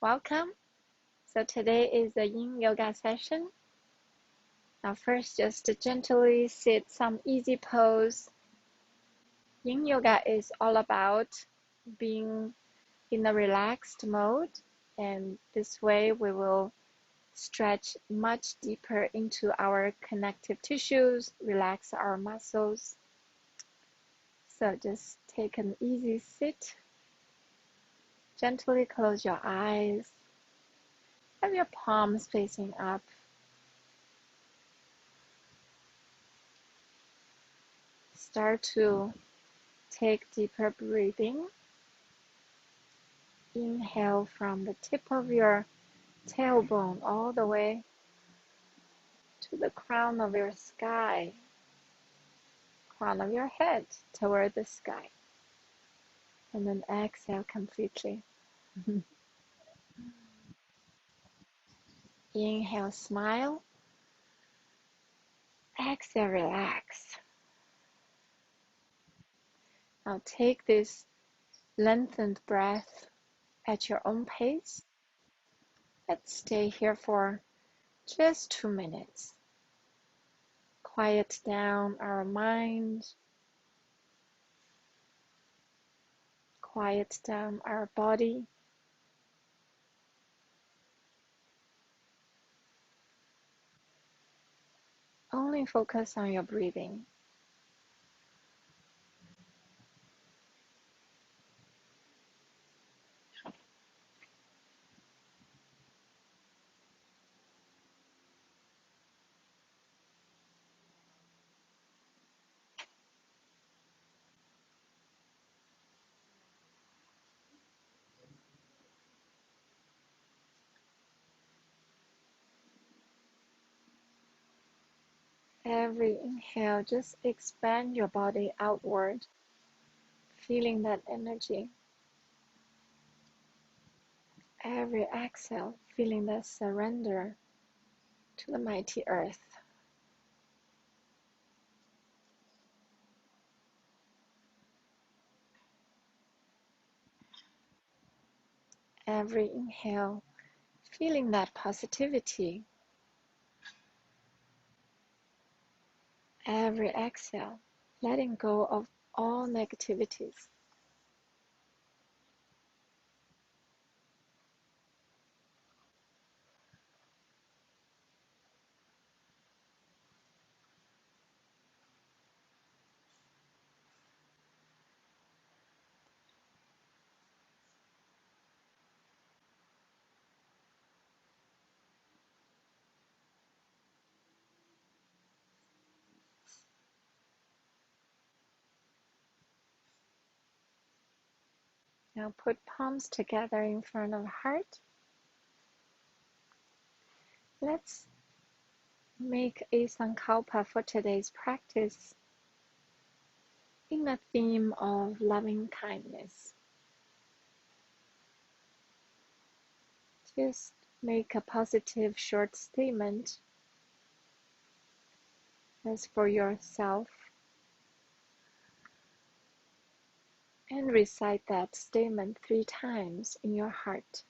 Welcome. So today is the yin yoga session. Now first, just gently sit some easy pose. Yin yoga is all about being in a relaxed mode, and this way we will stretch much deeper into our connective tissues, relax our muscles. So just take an easy sit. Gently close your eyes. Have your palms facing up. Start to take deeper breathing. Inhale from the tip of your tailbone all the way to the crown of your head toward the sky. And then exhale completely. Inhale, smile. Exhale, relax. Now take this lengthened breath at your own pace. Let's stay here for just 2 minutes. Quiet down our mind. Quiet down our body. Only focus on your breathing. Every inhale, just expand your body outward, feeling that energy. Every exhale, feeling that surrender to the mighty earth. Every inhale, feeling that positivity. Every exhale, letting go of all negativities. Now put palms together in front of heart. Let's make a sankalpa for today's practice in the theme of loving kindness. Just make a positive short statement as for yourself and recite that statement 3 times in your heart.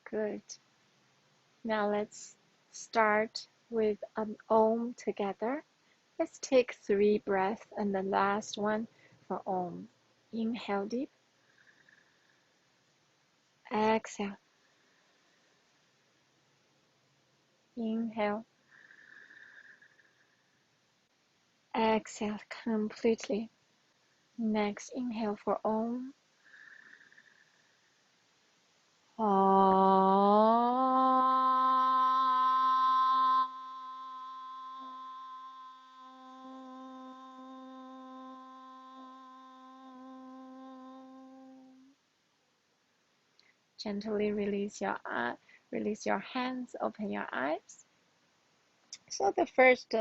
Good. Now let's start with an Om together. Let's take 3 breaths and the last one for Om. Inhale deep. Exhale. Inhale. Exhale completely. Next, inhale for Om. Gently release your hands, open your eyes. So the first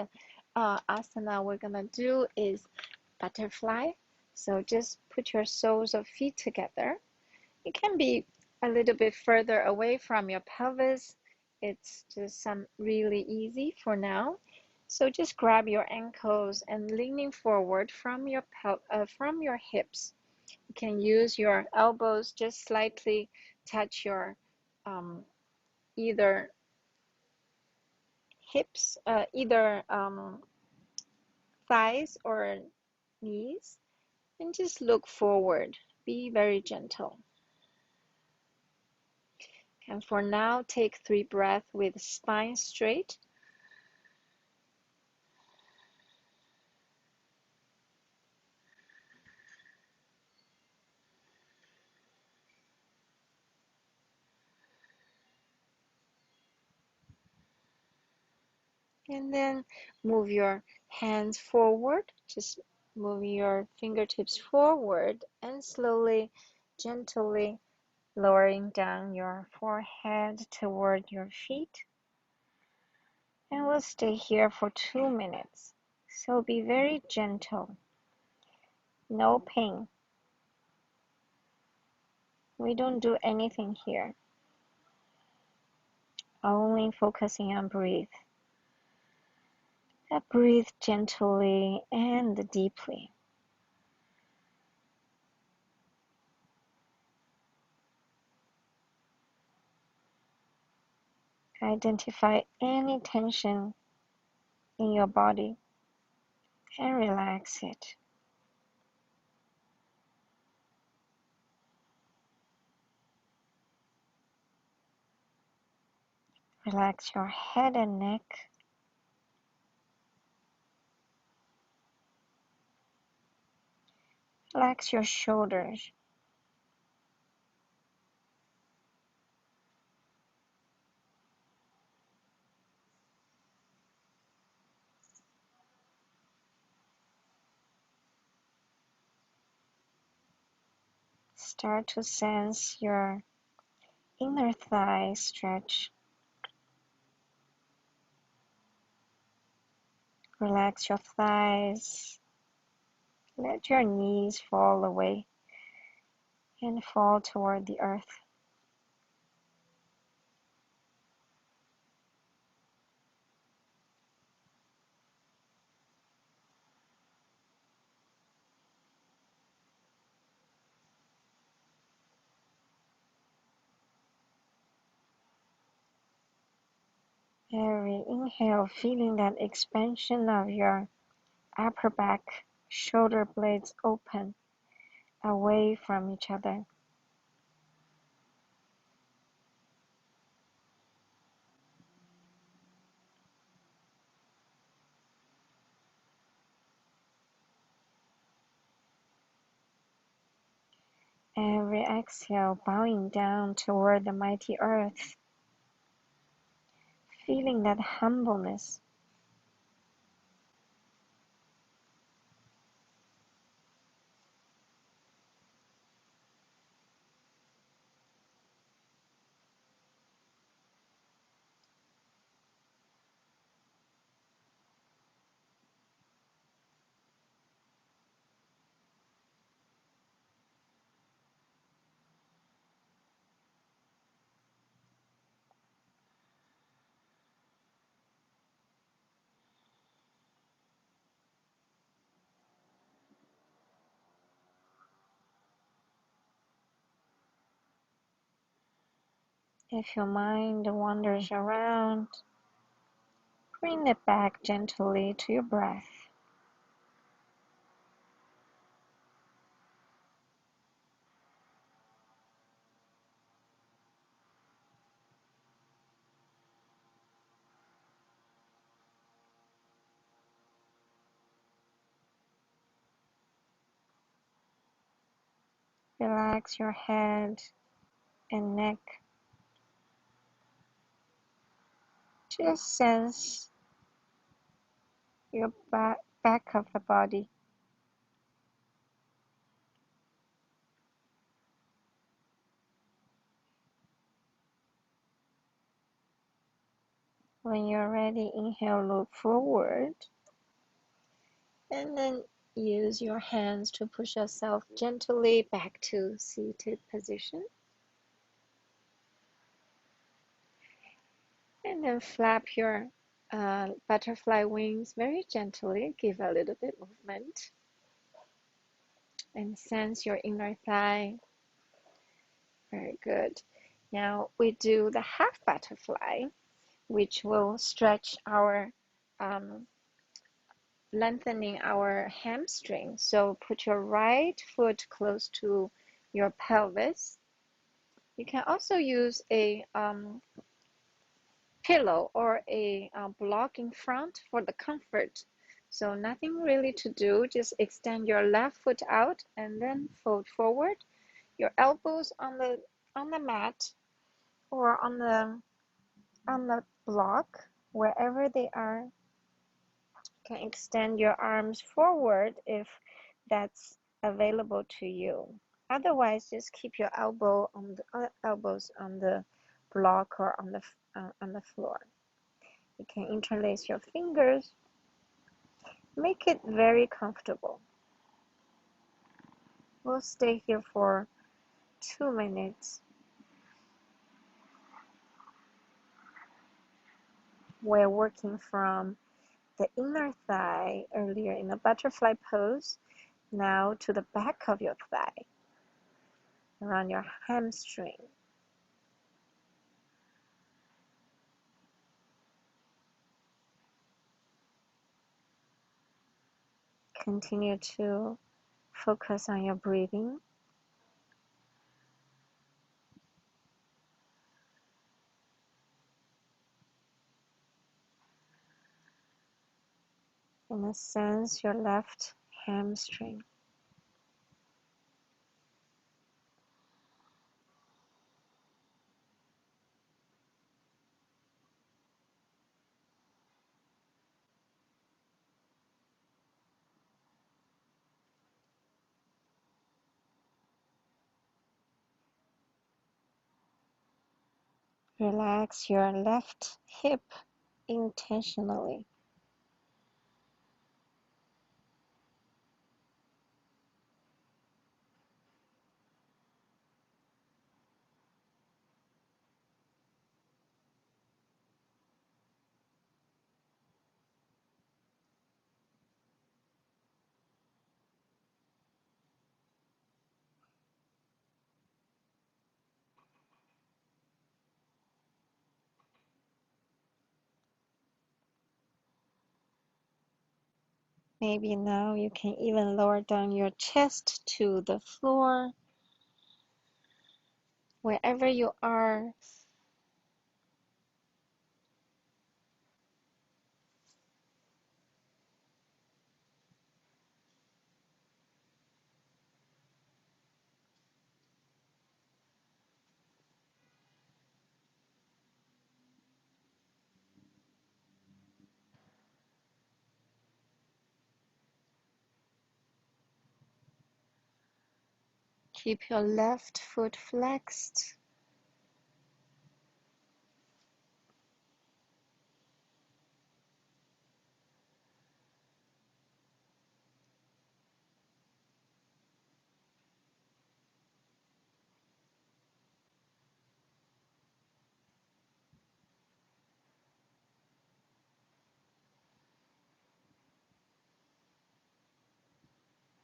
asana we're gonna do is butterfly. So just put your soles of feet together. It can be a little bit further away from your pelvis. It's just really easy for now. So just grab your ankles and leaning forward from your hips. You can use your elbows, just slightly touch your either hips, either thighs or knees, and just look forward. Be very gentle. And for now, take 3 breaths with spine straight. And then move your hands forward. Just move your fingertips forward and slowly, gently lowering down your forehead toward your feet. And we'll stay here for 2 minutes. So be very gentle. No pain. We don't do anything here. Only focusing on breathe. Breathe gently and deeply. Identify any tension in your body and relax it. Relax your head and neck. Relax your shoulders. Start to sense your inner thigh stretch. Relax your thighs. Let your knees fall away and fall toward the earth. Every inhale, feeling that expansion of your upper back, shoulder blades open, away from each other. Every exhale, bowing down toward the mighty earth, feeling that humbleness. If your mind wanders around, bring it back gently to your breath. Relax your head and neck. Just sense your back of the body. When you're ready, inhale, look forward. And then use your hands to push yourself gently back to seated position. And then flap your butterfly wings very gently. Give a little bit movement. And sense your inner thigh. Very good. Now we do the half butterfly, which will stretch our lengthening our hamstring. So put your right foot close to your pelvis. You can also use a pillow or a block in front for the comfort. So nothing really to do, just extend your left foot out and then fold forward. Your elbows on the mat or on the block, wherever they are. You can extend your arms forward if that's available to you. Otherwise, just keep your elbows on the block or on the floor. You can interlace your fingers. Make it very comfortable. We'll stay here for 2 minutes. We're working from the inner thigh earlier in the butterfly pose, now to the back of your thigh, around your hamstring. Continue to focus on your breathing. And sense your left hamstring. Relax your left hip intentionally. Maybe now you can even lower down your chest to the floor. Wherever you are, keep your left foot flexed.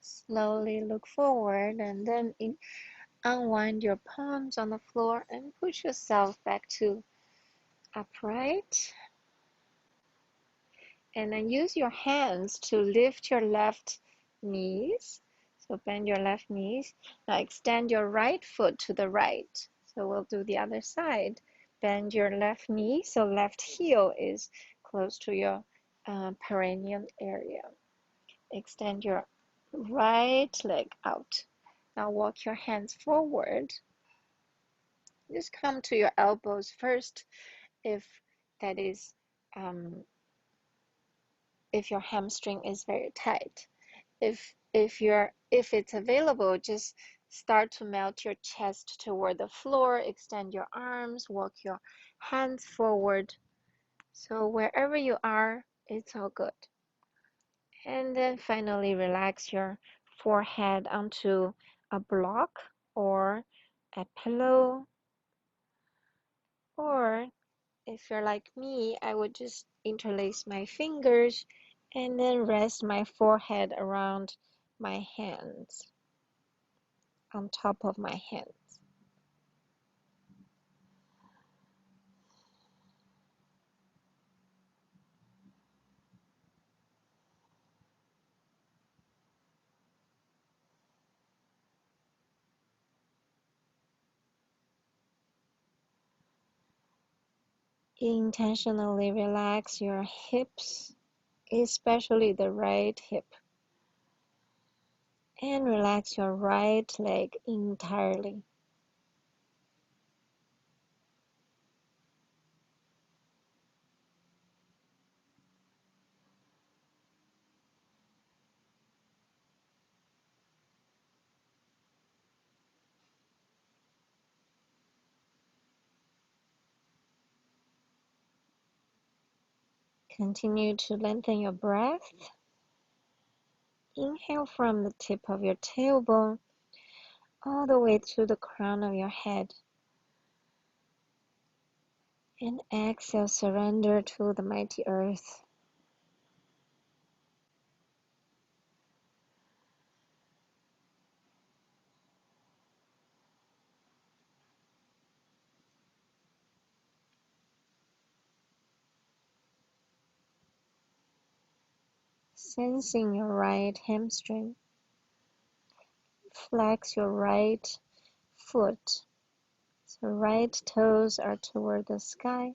Slowly look forward and then unwind your palms on the floor and push yourself back to upright. And then use your hands to lift your left knees. So bend your left knees. Now extend your right foot to the right. So we'll do the other side. Bend your left knee so left heel is close to your perineum area. Extend your right leg out. Now walk your hands forward. Just come to your elbows first if that is if your hamstring is very tight. If it's available, just start to melt your chest toward the floor, extend your arms, walk your hands forward. So wherever you are, it's all good. And then finally relax your forehead onto a block or a pillow, or if you're like me, I would just interlace my fingers and then rest my forehead around my hands, on top of my hands. Intentionally relax your hips, especially the right hip, and relax your right leg entirely. Continue to lengthen your breath. Inhale from the tip of your tailbone all the way to the crown of your head. And exhale, surrender to the mighty earth. Sensing your right hamstring. Flex your right foot. So right toes are toward the sky.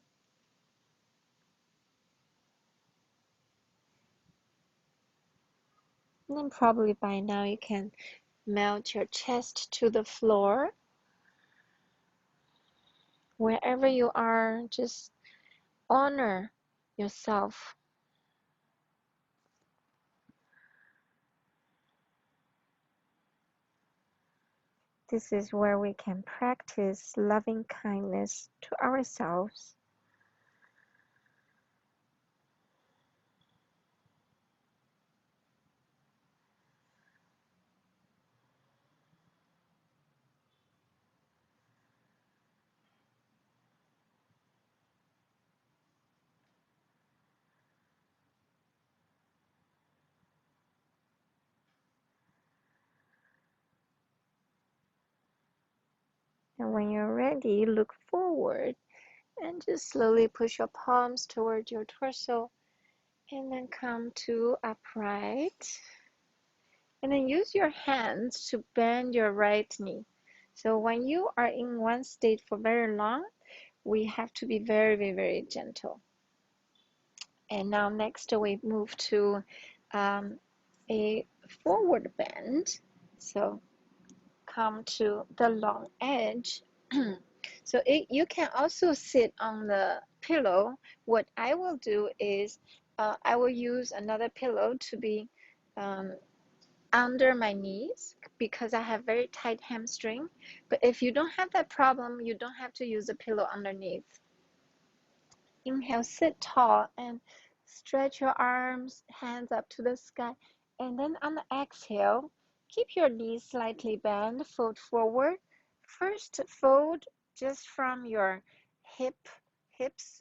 And then probably by now you can melt your chest to the floor. Wherever you are, just honor yourself. This is where we can practice loving kindness to ourselves. And when you're ready, look forward and just slowly push your palms toward your torso and then come to upright. And then use your hands to bend your right knee. So when you are in one state for very long, we have to be very, very, very gentle. And now next we move to a forward bend. So come to the long edge. So you can also sit on the pillow. What I will do is I will use another pillow to be under my knees because I have very tight hamstring. But if you don't have that problem, you don't have to use a pillow underneath. Inhale, sit tall and stretch your arms, hands up to the sky. And then on the exhale, keep your knees slightly bent, fold forward. First, fold just from your hips.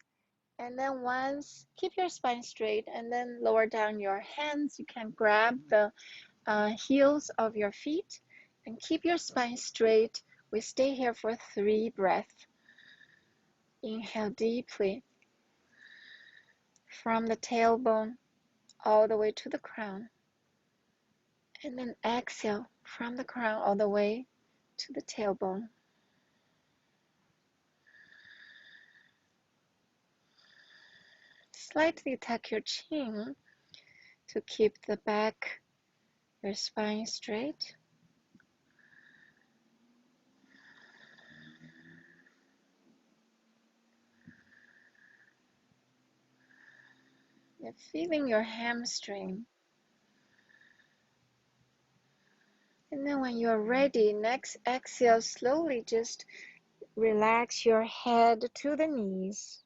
And then once, keep your spine straight and then lower down your hands. You can grab the heels of your feet and keep your spine straight. We stay here for 3 breaths. Inhale deeply from the tailbone all the way to the crown. And then exhale from the crown all the way to the tailbone. Slightly tuck your chin to keep the back, your spine straight. You're feeling your hamstring. And then when you're ready, next exhale, slowly just relax your head to the knees.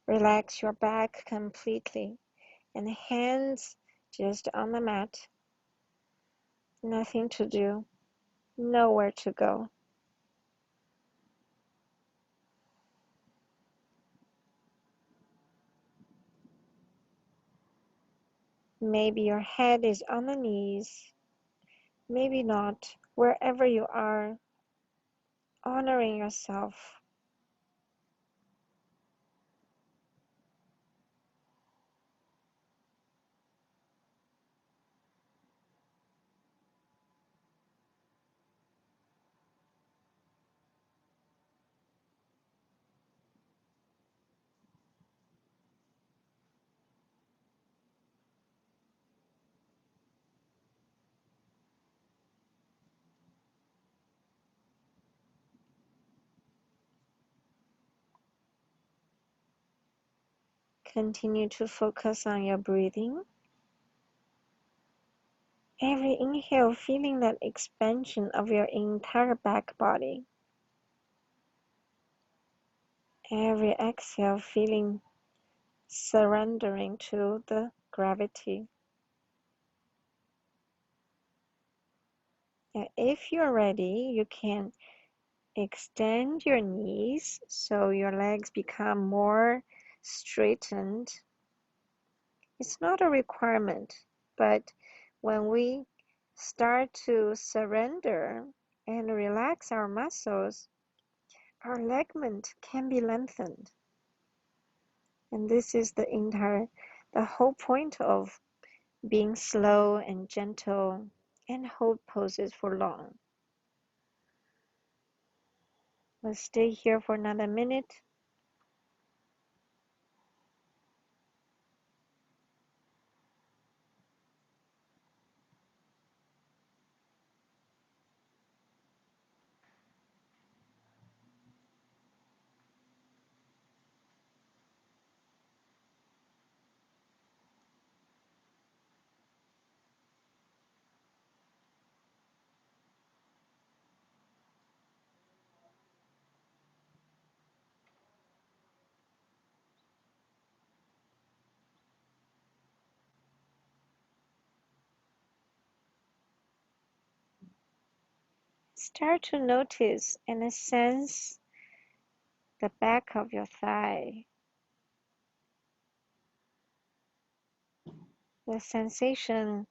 Relax your back completely. and hands just on the mat. Nothing to do, nowhere to go. Maybe your head is on the knees, maybe not. Wherever you are, honoring yourself. Continue to focus on your breathing. Every inhale, feeling that expansion of your entire back body. Every exhale, feeling surrendering to the gravity. And if you're ready, you can extend your knees so your legs become more straightened. It's not a requirement, but when we start to surrender and relax our muscles, our ligament can be lengthened. And this is the whole point of being slow and gentle and hold poses for long. Let's stay here for another minute. Start to notice and sense the back of your thigh. The sensation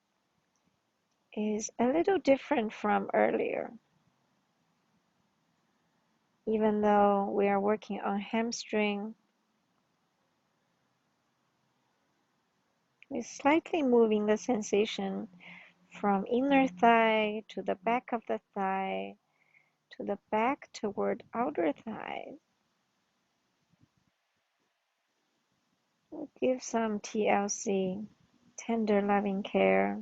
is a little different from earlier. Even though we are working on hamstring, we're slightly moving the sensation from inner thigh to the back of the thigh, to the back toward outer thigh. We'll give some TLC, tender loving care.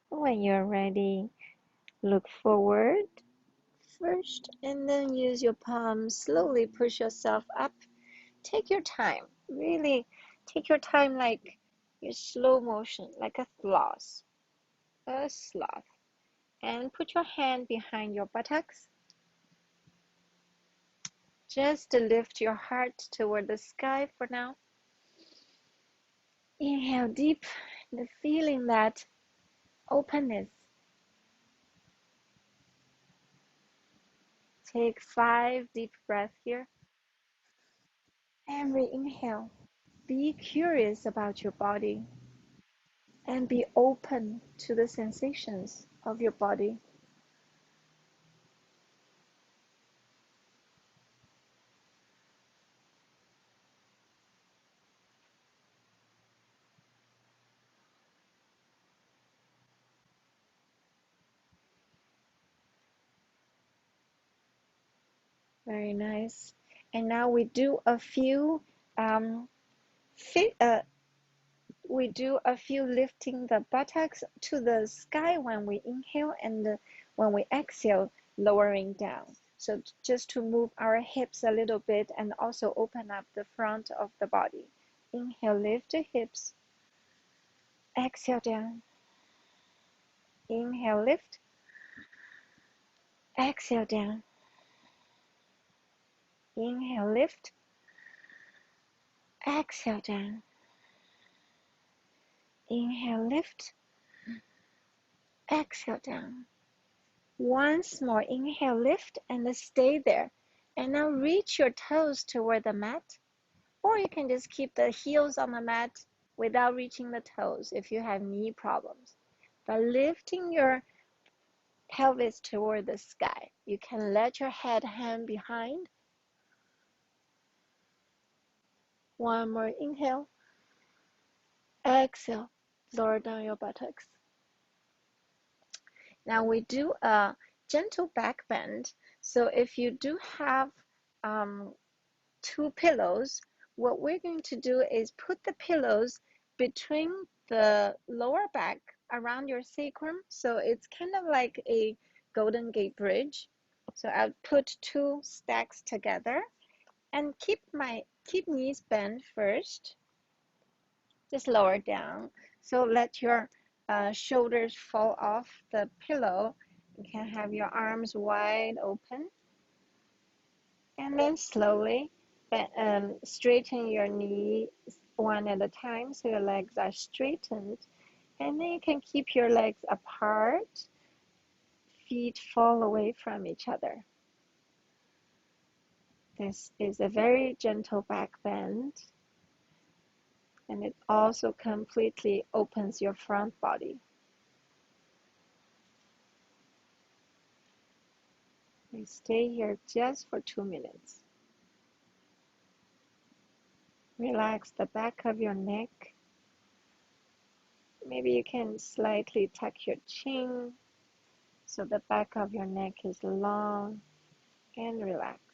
When you're ready, look forward first and then use your palms, slowly push yourself up. Take your time, really take your time like your slow motion, like a sloth. And put your hand behind your buttocks. Just lift your heart toward the sky for now. Inhale deep, the feeling that openness. Take 5 deep breaths here. Every inhale, be curious about your body and be open to the sensations of your body. Very nice. And now we do a few lifting the buttocks to the sky when we inhale, and when we exhale, lowering down. So just to move our hips a little bit and also open up the front of the body. Inhale, lift the hips. Exhale down. Inhale, lift. Exhale, down. Inhale, lift. Exhale, down. Inhale, lift. Exhale, down. Once more, inhale, lift, and stay there. And now reach your toes toward the mat, or you can just keep the heels on the mat without reaching the toes if you have knee problems. But lifting your pelvis toward the sky. You can let your head hang behind. One more inhale. Exhale. Lower down your buttocks. Now we do a gentle back bend. So if you do have two pillows, what we're going to do is put the pillows between the lower back around your sacrum. So it's kind of like a Golden Gate Bridge. So I'll put two stacks together and keep knees bent first. Just lower down. So let your shoulders fall off the pillow. You can have your arms wide open. And then slowly straighten your knees one at a time so your legs are straightened. And then you can keep your legs apart. Feet fall away from each other. This is a very gentle back bend. And it also completely opens your front body. We stay here just for 2 minutes. Relax the back of your neck. Maybe you can slightly tuck your chin so the back of your neck is long and relaxed.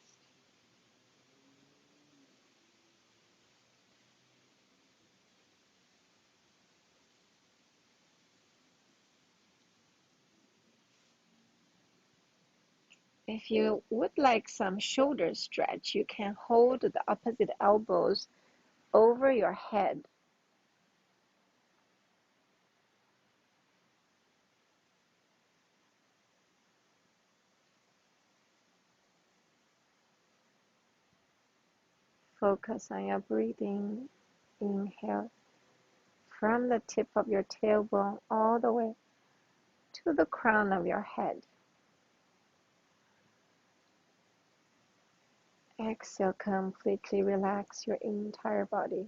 If you would like some shoulder stretch, you can hold the opposite elbows over your head. Focus on your breathing. Inhale from the tip of your tailbone all the way to the crown of your head. Exhale, completely relax your entire body.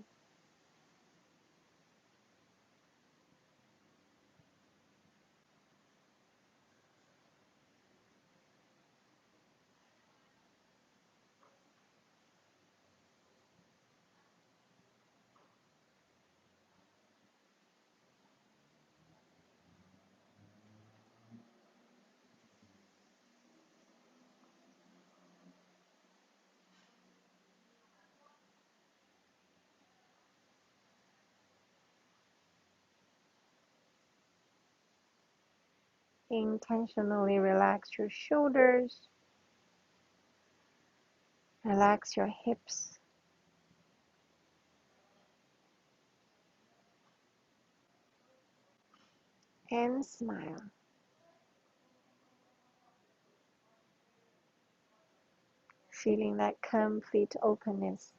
Intentionally relax your shoulders, relax your hips, and smile. Feeling that complete openness.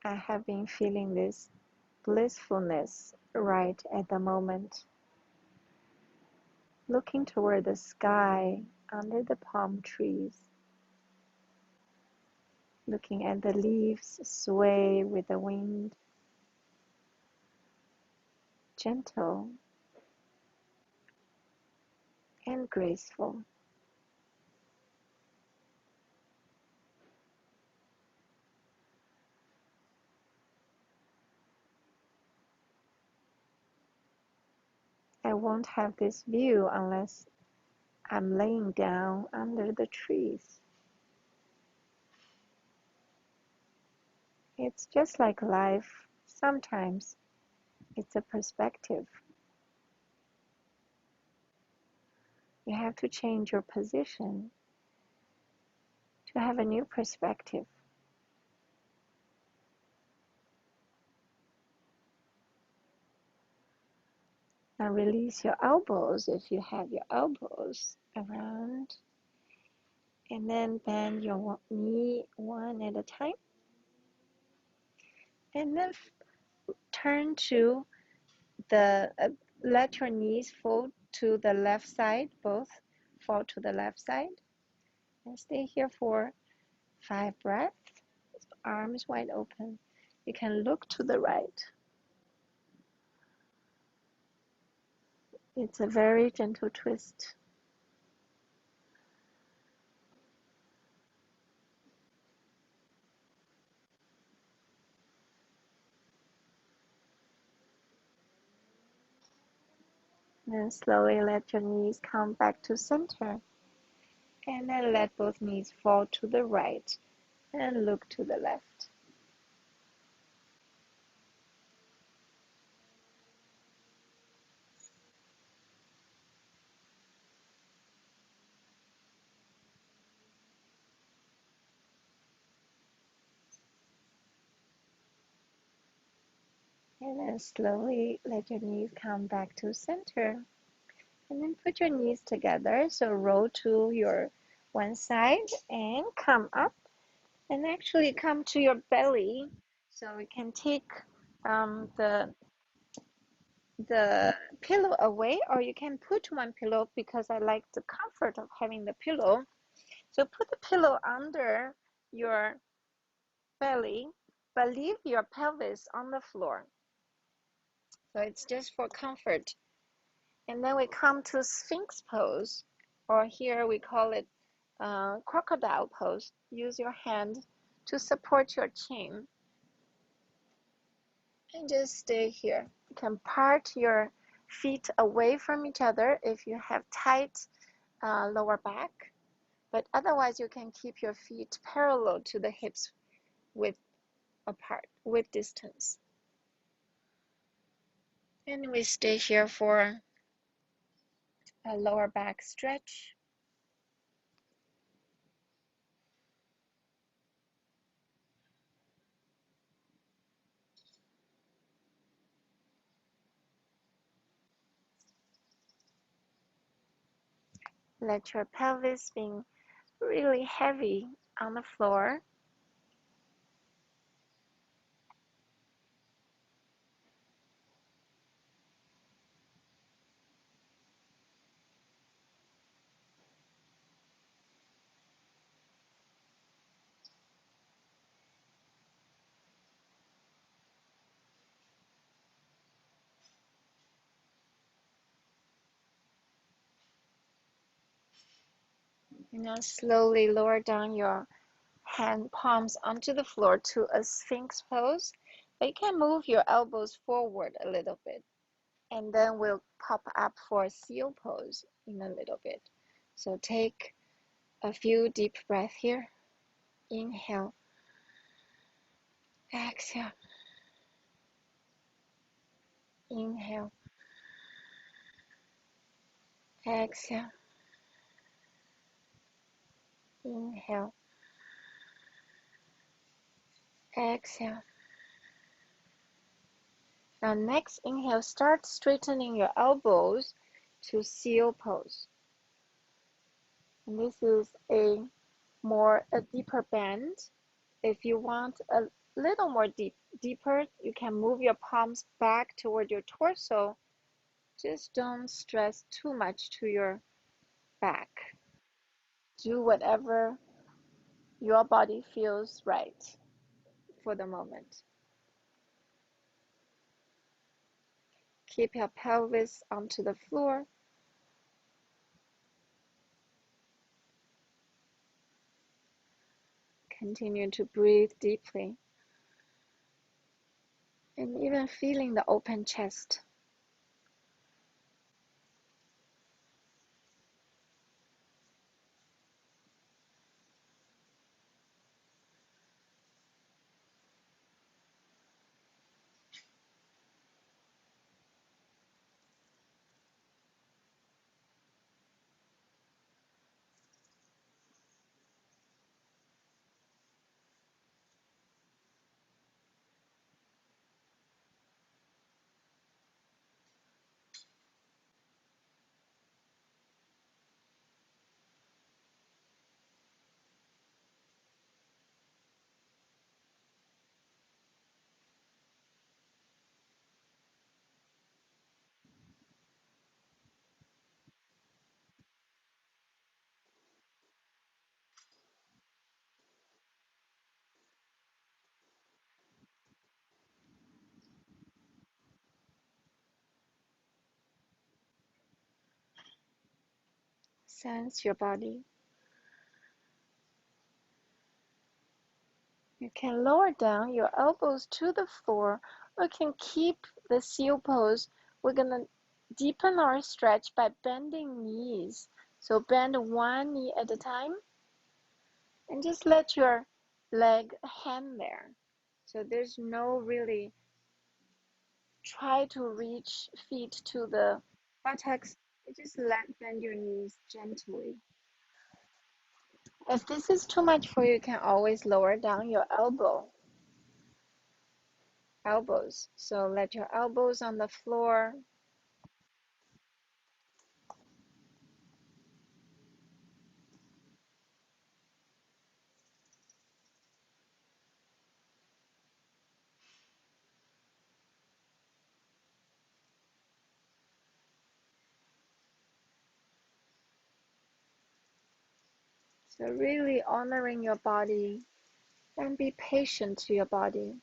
I have been feeling this blissfulness right at the moment. Looking toward the sky under the palm trees. Looking at the leaves sway with the wind. Gentle and graceful. I won't have this view unless I'm laying down under the trees. It's just like life. Sometimes it's a perspective. You have to change your position to have a new perspective. Now release your elbows if you have your elbows around. And then bend your knee one at a time. And then turn to the, let your knees fall to the left side, both fall to the left side. And stay here for 5 breaths, arms wide open. You can look to the right. It's a very gentle twist. Then slowly let your knees come back to center. And then let both knees fall to the right and look to the left. And then slowly let your knees come back to center. And then put your knees together. So roll to your one side and come up. And actually come to your belly. So we can take the pillow away, or you can put one pillow because I like the comfort of having the pillow. So put the pillow under your belly, but leave your pelvis on the floor. So it's just for comfort. And then we come to Sphinx Pose, or here we call it Crocodile Pose. Use your hand to support your chin. And just stay here. You can part your feet away from each other if you have tight lower back. But otherwise, you can keep your feet parallel to the hips with apart, with distance. And we stay here for a lower back stretch. Let your pelvis be really heavy on the floor. Now slowly lower down your hand palms onto the floor to a Sphinx pose. But you can move your elbows forward a little bit. And then we'll pop up for Seal pose in a little bit. So take a few deep breaths here. Inhale. Exhale. Inhale. Exhale. Inhale. Exhale. Now next inhale, start straightening your elbows to Seal pose. And this is a deeper bend. If you want a little more deeper, you can move your palms back toward your torso. Just don't stress too much to your back. Do whatever your body feels right for the moment. Keep your pelvis onto the floor. Continue to breathe deeply. And even feeling the open chest. sense your body. You can lower down your elbows to the floor or can keep the seal pose. We're going to deepen our stretch by bending knees. So bend one knee at a time and just let your leg hang there. So there's no really try to reach feet to the buttocks. You just bend your knees gently. If this is too much for you, you can always lower down your elbows. So let your elbows on the floor. So really honoring your body and be patient to your body.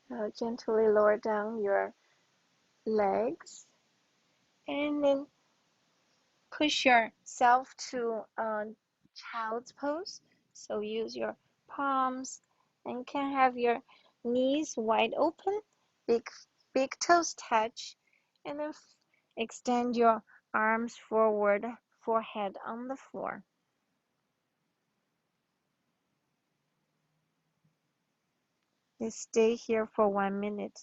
Now gently lower down your legs and then push yourself to child's pose. So use your palms and can have your knees wide open, big toes touch, and then extend your arms forward, forehead on the floor. Just stay here for 1 minute.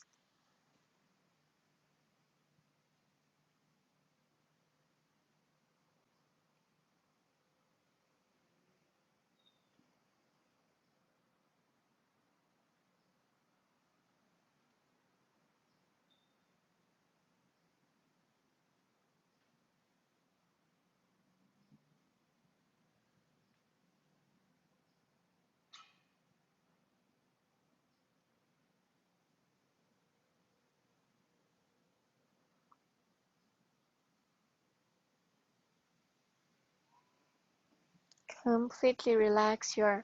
Completely relax your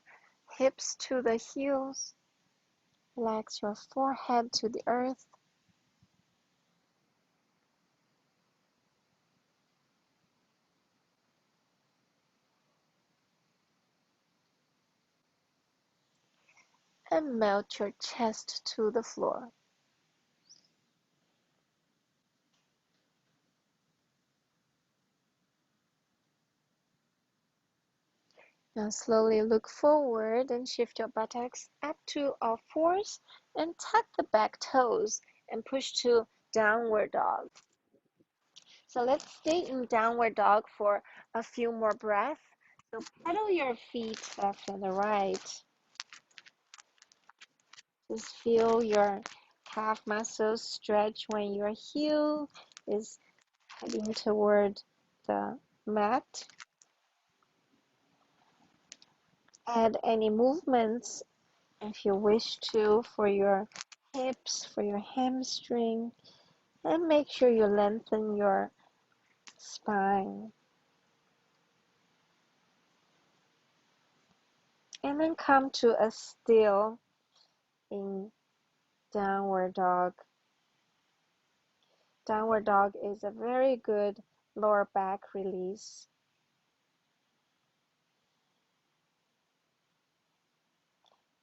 hips to the heels. Relax your forehead to the earth. And melt your chest to the floor. Now slowly look forward and shift your buttocks up to all fours and tuck the back toes and push to downward dog. So let's stay in downward dog for a few more breaths. So pedal your feet left and the right. Just feel your calf muscles stretch when your heel is heading toward the mat. Add any movements if you wish to for your hips, for your hamstring, and make sure you lengthen your spine. And then come to a still in downward dog. Downward dog is a very good lower back release.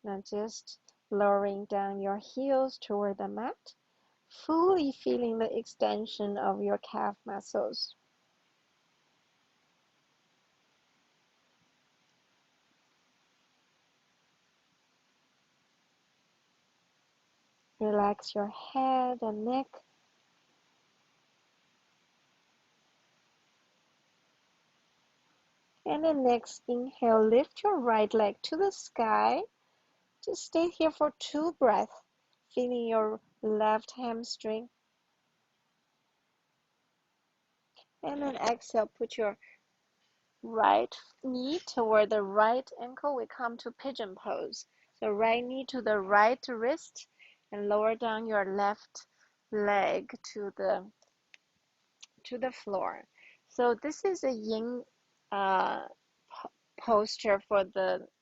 Now just lowering down your heels toward the mat, fully feeling the extension of your calf muscles. Relax your head and neck. And then next inhale, lift your right leg to the sky. Just stay here for 2 breaths, feeling your left hamstring. And then exhale, put your right knee toward the right ankle. We come to pigeon pose. So right knee to the right wrist and lower down your left leg to the floor. So this is a yin posture for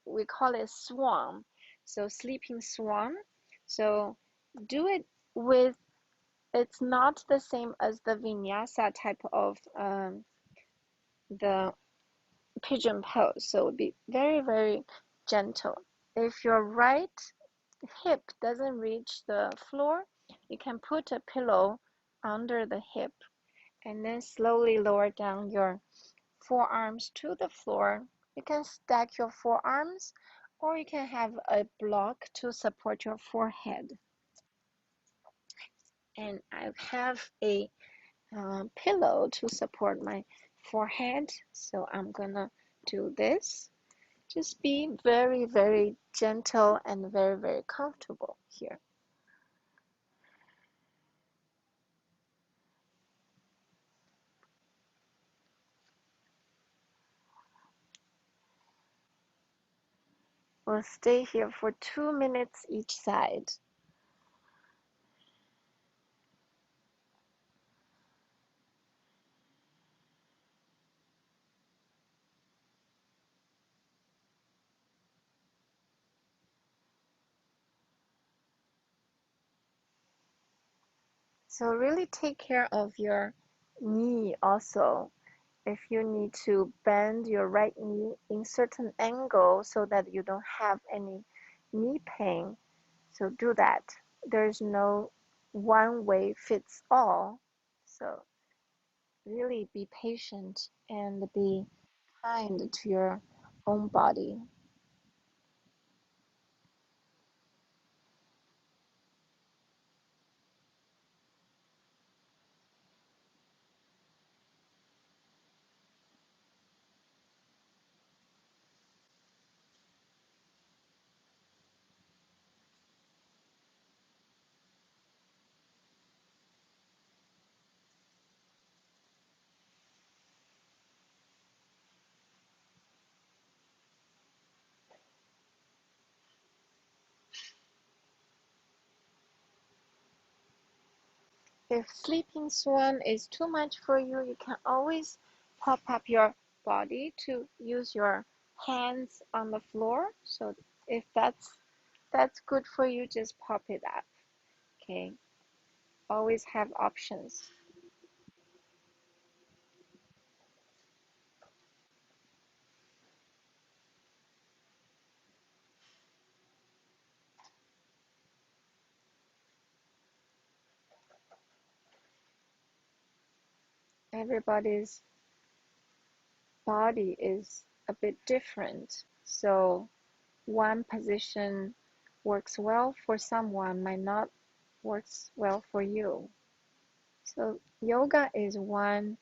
we call it Swan. So sleeping swan. So do it with, it's not the same as the vinyasa type of the pigeon pose. So be very, very gentle. If your right hip doesn't reach the floor, you can put a pillow under the hip and then slowly lower down your forearms to the floor. You can stack your forearms or you can have a block to support your forehead. And I have a pillow to support my forehead, so I'm gonna do this. Just be very, very gentle and very, very comfortable here. We'll stay here for 2 minutes each side. So really take care of your knee also. If you need to bend your right knee in certain angle so that you don't have any knee pain, so do that. There's no one way fits all. So really be patient and be kind to your own body. If sleeping swan is too much for you, you can always pop up your body to use your hands on the floor. So if that's good for you, just pop it up. Okay. Always have options. Everybody's body is a bit different. So one position works well for someone might not works well for you. So yoga is one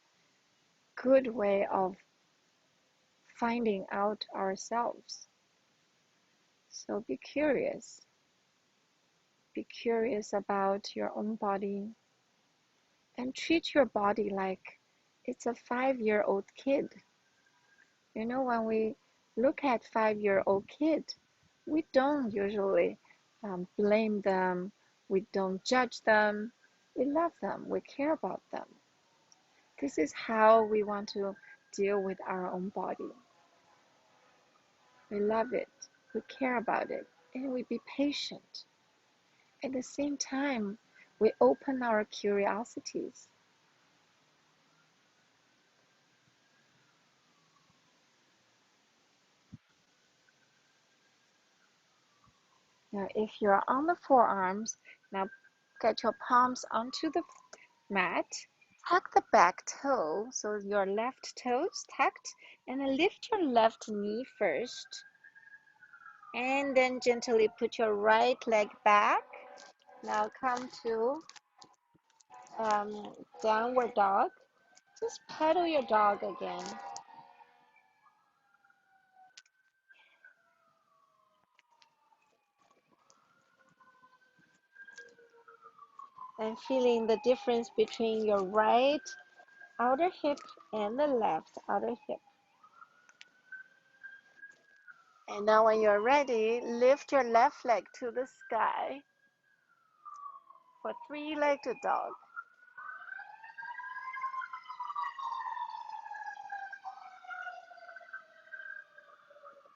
good way of finding out ourselves. So be curious. Be curious about your own body and treat your body like it's a 5-year-old kid. You know, when we look at 5-year-old kid, we don't usually blame them. We don't judge them. We love them. We care about them. This is how we want to deal with our own body. We love it. We care about it. And we be patient. At the same time, we open our curiosities. Now, if you're on the forearms, now get your palms onto the mat. Tuck the back toe, so your left toes tucked, and then lift your left knee first. And then gently put your right leg back. Now come to downward dog. Just pedal your dog again. And feeling the difference between your right outer hip and the left outer hip. And now when you're ready, lift your left leg to the sky for three-legged dog.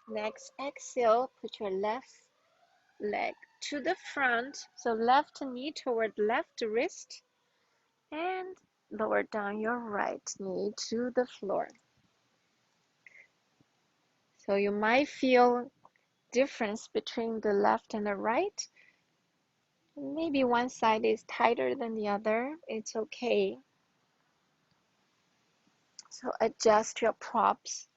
Next exhale, put your left leg to the front, so left knee toward left wrist, and lower down your right knee to the floor. So you might feel difference between the left and the right. Maybe one side is tighter than the other. It's okay. So adjust your props.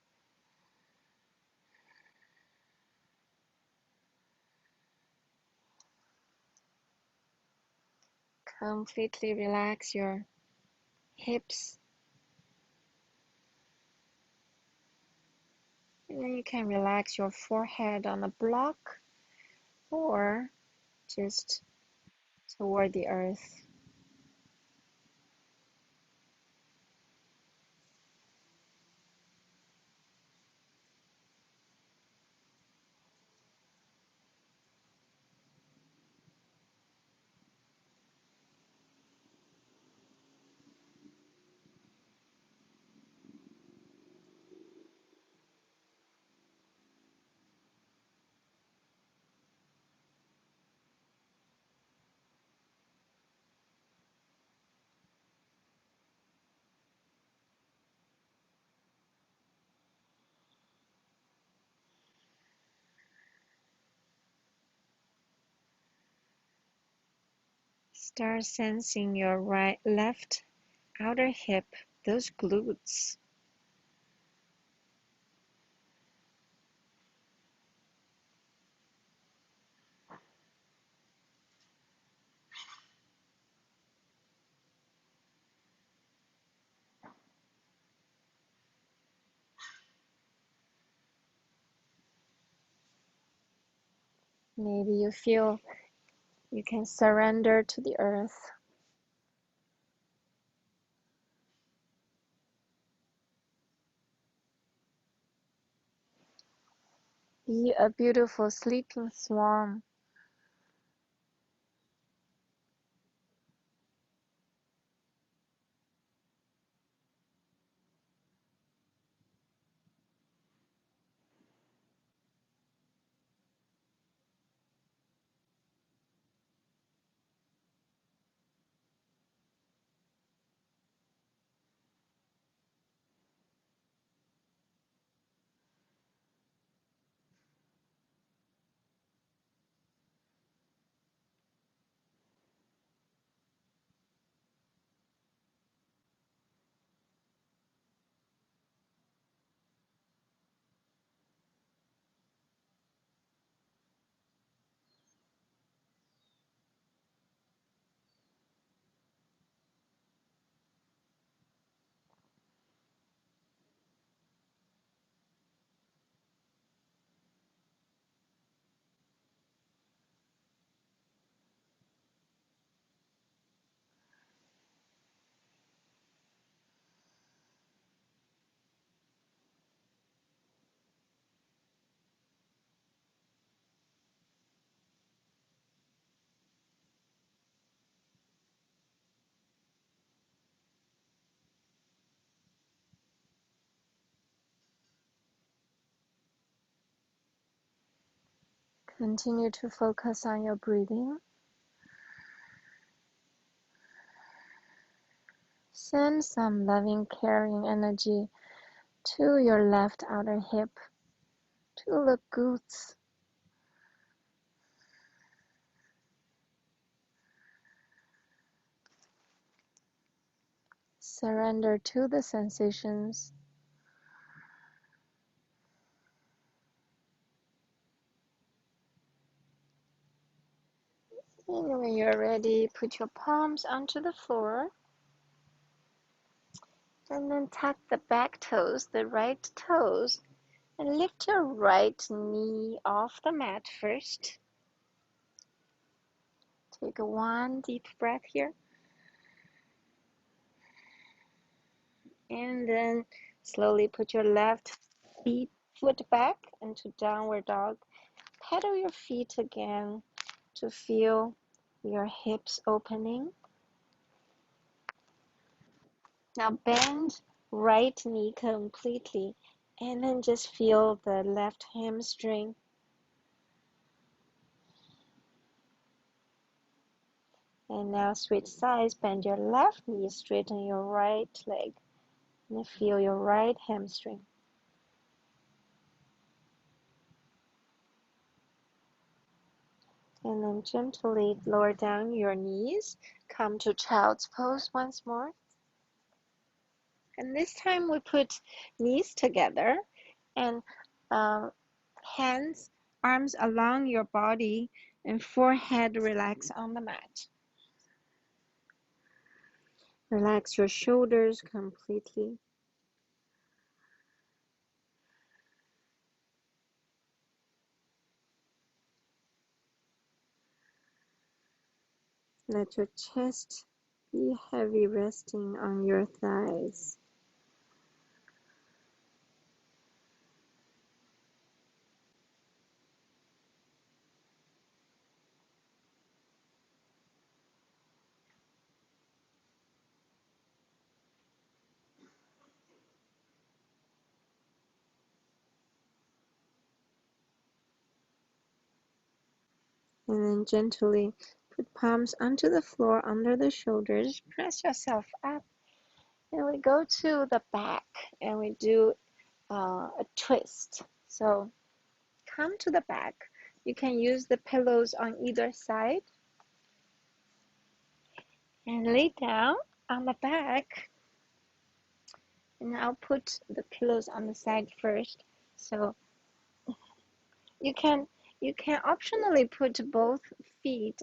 Completely relax your hips. And then you can relax your forehead on a block or just toward the earth. Start sensing your left outer hip, those glutes. Maybe you feel you can surrender to the earth. Be a beautiful sleeping swan. Continue to focus on your breathing. Send some loving, caring energy to your left outer hip, to the glutes. Surrender to the sensations. And when you're ready, put your palms onto the floor. And then tuck the back toes, the right toes, and lift your right knee off the mat first. Take one deep breath here. And then slowly put your left foot back into downward dog. Pedal your feet again to feel your hips opening. Now bend right knee completely and then just feel the left hamstring. And now switch sides, bend your left knee, straighten your right leg, and feel your right hamstring. And then gently lower down your knees, come to child's pose once more. And this time we put knees together and hands, arms along your body, and forehead relax on the mat. Relax your shoulders completely. Let your chest be heavy, resting on your thighs. And then gently put palms onto the floor under the shoulders. Press yourself up. And we go to the back and we do a twist. So come to the back. You can use the pillows on either side. And lay down on the back. And I'll put the pillows on the side first. So you can optionally put both feet,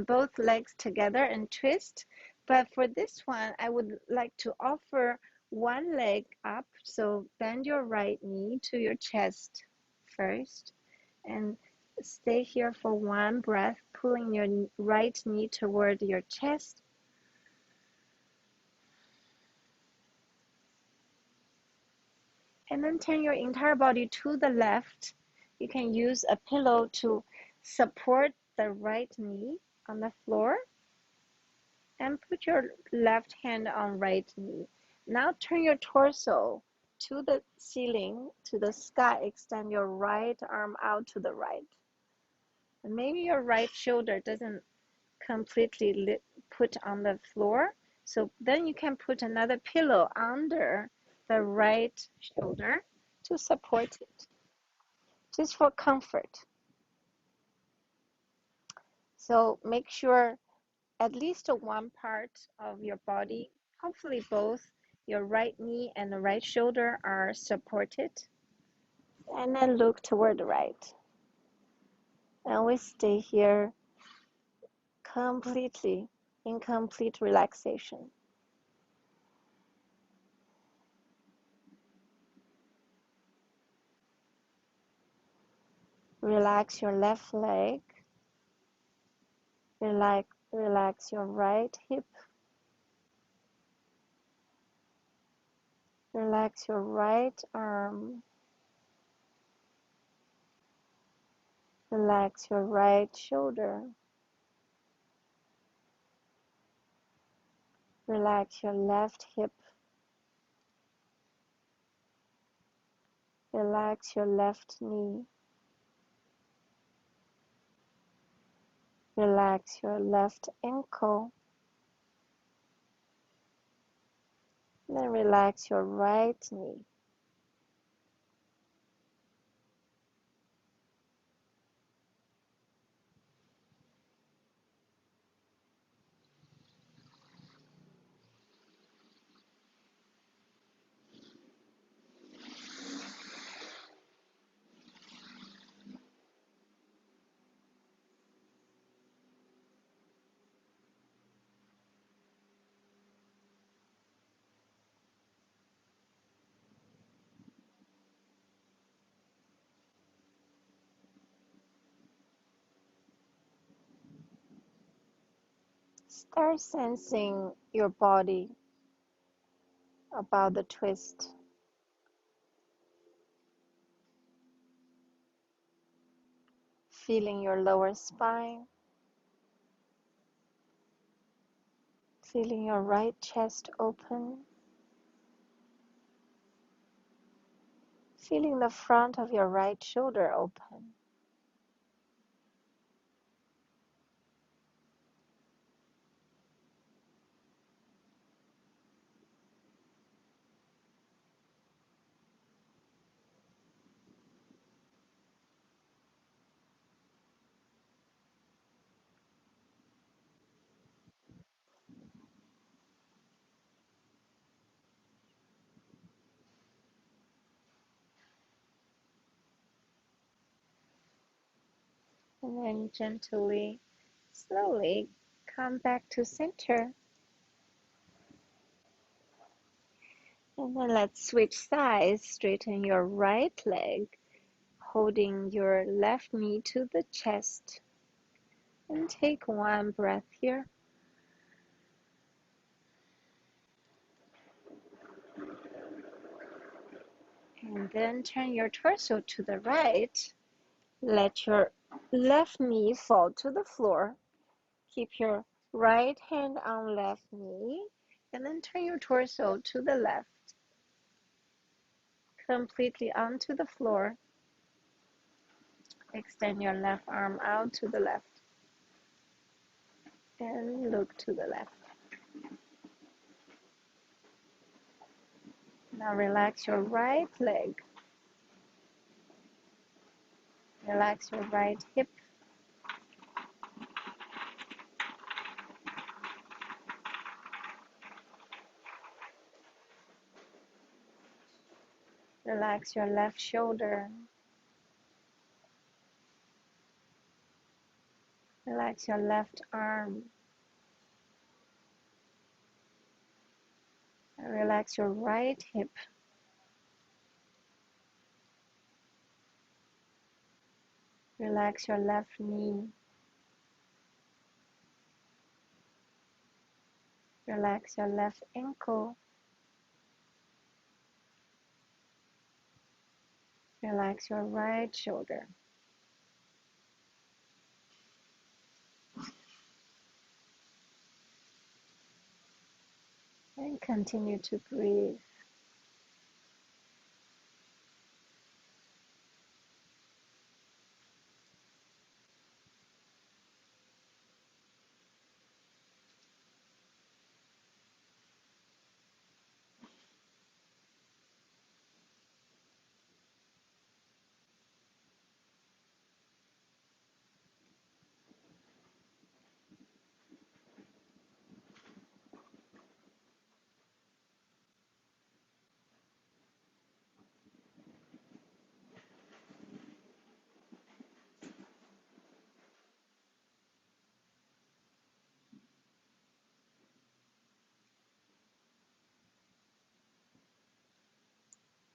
both legs together and twist. But for this one, I would like to offer one leg up. So bend your right knee to your chest first. And stay here for one breath, pulling your right knee toward your chest. And then turn your entire body to the left. You can use a pillow to support the right knee on the floor. And put your left hand on right knee. Now turn your torso to the ceiling, to the sky. Extend your right arm out to the right. And maybe your right shoulder doesn't completely put on the floor. So then you can put another pillow under the right shoulder to support it, just for comfort. So make sure at least one part of your body, hopefully both your right knee and the right shoulder, are supported. And then look toward the right. And we stay here completely in complete relaxation. Relax your left leg. Relax your right hip. Relax your right arm. Relax your right shoulder. Relax your left hip. Relax your left knee. Relax your left ankle. Then relax your right knee. Start sensing your body about the twist. Feeling your lower spine. Feeling your right chest open. Feeling the front of your right shoulder open. And then gently, slowly come back to center. And then let's switch sides. Straighten your right leg, holding your left knee to the chest. And take one breath here. And then turn your torso to the right. Let your left knee fall to the floor. Keep your right hand on left knee. And then turn your torso to the left. Completely onto the floor. Extend your left arm out to the left. And look to the left. Now relax your right leg. Relax your right hip. Relax your left shoulder. Relax your left arm. And relax your right hip. Relax your left knee. Relax your left ankle. Relax your right shoulder. And continue to breathe.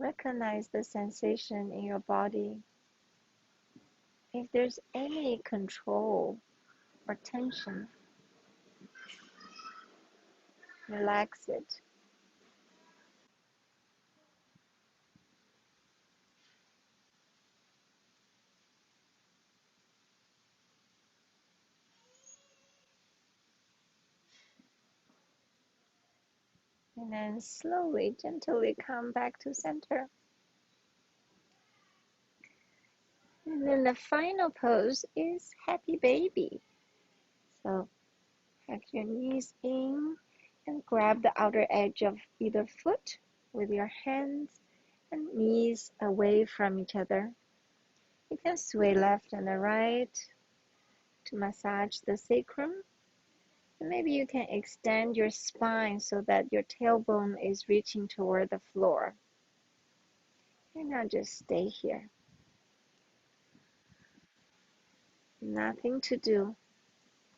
Recognize the sensation in your body. If there's any control or tension, relax it. And then slowly, gently come back to center. And then the final pose is happy baby. So have your knees in and grab the outer edge of either foot with your hands and knees away from each other. You can sway left and right to massage the sacrum. And maybe you can extend your spine so that your tailbone is reaching toward the floor. And now just stay here. Nothing to do.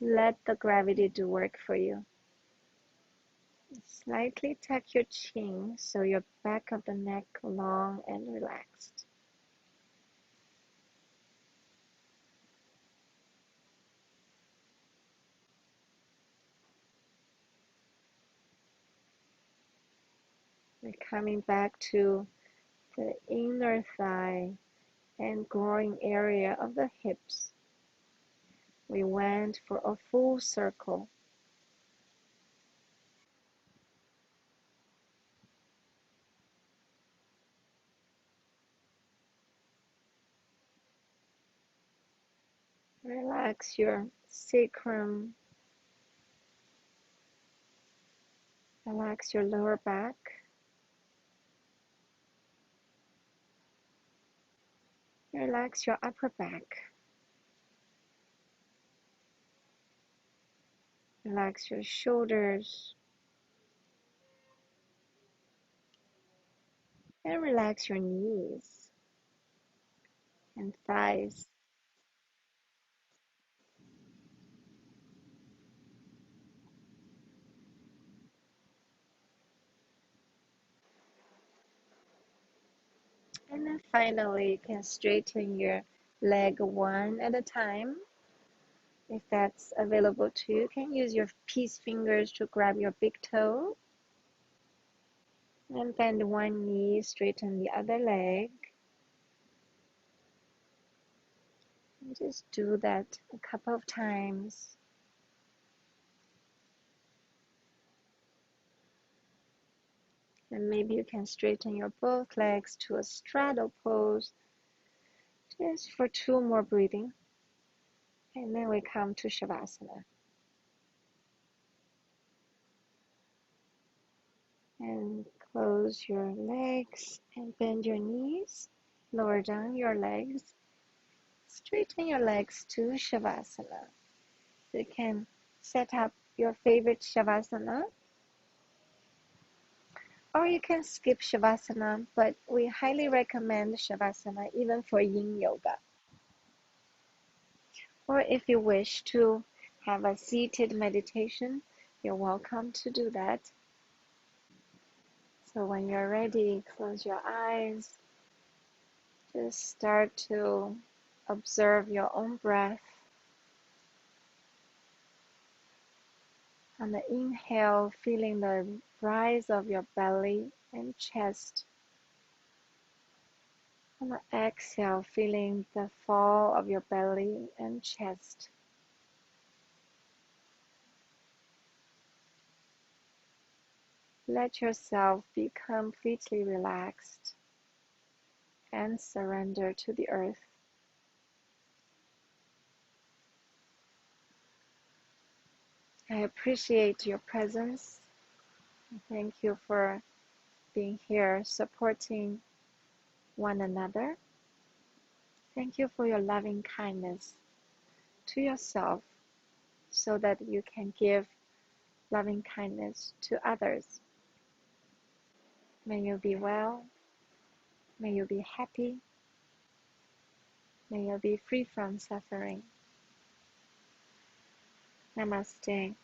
Let the gravity do work for you. Slightly tuck your chin so your back of the neck long and relaxed. We're coming back to the inner thigh and groin area of the hips. We went for a full circle. Relax your sacrum. Relax your lower back. Relax your upper back. Relax your shoulders. And relax your knees and thighs. And then finally, you can straighten your leg one at a time. If that's available to you, you can use your peace fingers to grab your big toe. And bend one knee, straighten the other leg. And just do that a couple of times. And maybe you can straighten your both legs to a straddle pose just for 2 more breathing. And then we come to Shavasana. And close your legs and bend your knees. Lower down your legs. Straighten your legs to Shavasana. You can set up your favorite Shavasana, or you can skip Shavasana, but we highly recommend Shavasana even for yin yoga. Or if you wish to have a seated meditation, you're welcome to do that. So when you're ready, close your eyes. Just start to observe your own breath. On the inhale, feeling the rise of your belly and chest. On the exhale, feeling the fall of your belly and chest. Let yourself be completely relaxed and surrender to the earth. I appreciate your presence. Thank you for being here, supporting one another. Thank you for your loving kindness to yourself so that you can give loving kindness to others. May you be well. May you be happy. May you be free from suffering. Namaste.